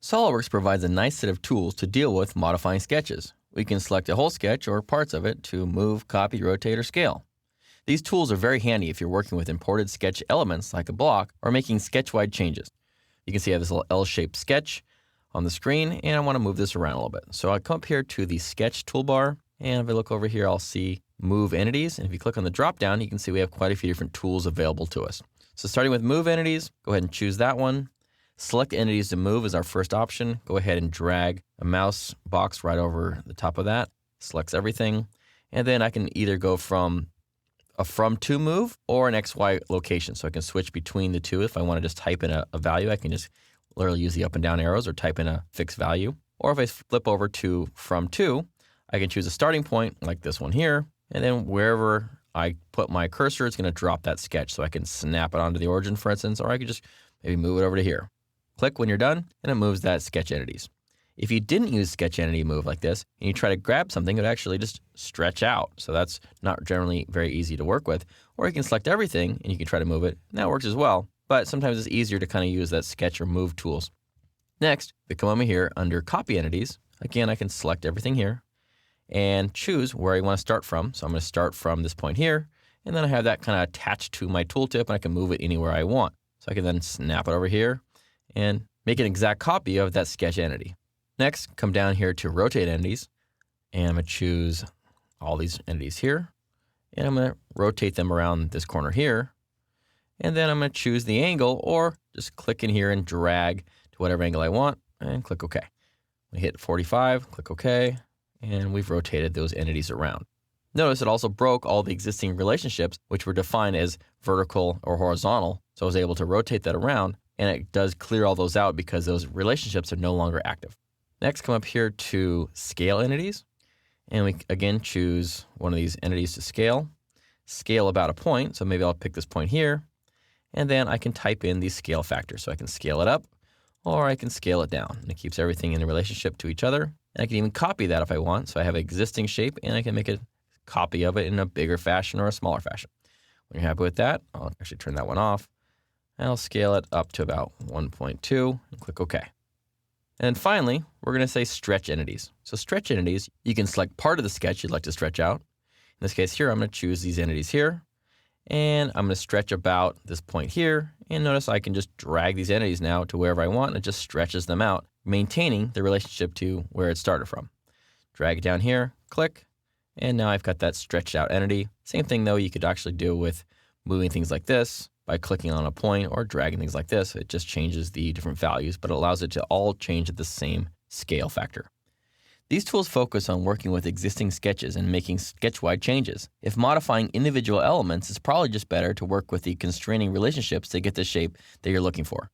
SolidWorks provides a nice set of tools to deal with modifying sketches. We can select a whole sketch or parts of it to move, copy, rotate, or scale. These tools are very handy if you're working with imported sketch elements like a block or making sketch-wide changes. You can see I have this little L-shaped sketch on the screen, and I want to move this around a little bit. So I come up here to the Sketch toolbar, and if I look over here, I'll see Move Entities. And if you click on the drop-down, you can see we have quite a few different tools available to us. So starting with Move Entities, go ahead and choose that one. Select Entities to Move is our first option. Go ahead and drag a mouse box right over the top of that. Selects everything. And then I can either go from a from-to move or an XY location. So I can switch between the two. If I want to just type in a value, I can just literally use the up and down arrows or type in a fixed value. Or if I flip over to from-to, I can choose a starting point like this one here. And then wherever I put my cursor, it's going to drop that sketch. So I can snap it onto the origin, for instance, or I could just maybe move it over to here. Click when you're done, and it moves that sketch entities. If you didn't use sketch entity move like this, and you try to grab something, it would actually just stretch out. So that's not generally very easy to work with. Or you can select everything, and you can try to move it, and that works as well. But sometimes it's easier to kind of use that sketch or move tools. Next, we come over here under copy entities. Again, I can select everything here and choose where I want to start from. So I'm going to start from this point here, and then I have that kind of attached to my tooltip, and I can move it anywhere I want. So I can then snap it over here and make an exact copy of that sketch entity. Next, come down here to rotate entities, and I'm going to choose all these entities here, and I'm going to rotate them around this corner here, and then I'm going to choose the angle, or just click in here and drag to whatever angle I want, and click OK. We hit 45, click OK, and we've rotated those entities around. Notice it also broke all the existing relationships, which were defined as vertical or horizontal, so I was able to rotate that around, and it does clear all those out because those relationships are no longer active. Next, come up here to Scale Entities, and we again choose one of these entities to scale. Scale about a point, so maybe I'll pick this point here, and then I can type in these scale factors. So I can scale it up, or I can scale it down, and it keeps everything in a relationship to each other. And I can even copy that if I want, so I have an existing shape, and I can make a copy of it in a bigger fashion or a smaller fashion. When you're happy with that, I'll actually turn that one off, and I'll scale it up to about 1.2, and click OK. And finally, we're going to say stretch entities. So stretch entities, you can select part of the sketch you'd like to stretch out. In this case here, I'm going to choose these entities here, and I'm going to stretch about this point here. And notice I can just drag these entities now to wherever I want, and it just stretches them out, maintaining the relationship to where it started from. Drag it down here, click, and now I've got that stretched out entity. Same thing though, you could actually do with moving things like this. By clicking on a point or dragging things like this, it just changes the different values, but it allows it to all change at the same scale factor. These tools focus on working with existing sketches and making sketch-wide changes. If modifying individual elements, it's probably just better to work with the constraining relationships to get the shape that you're looking for.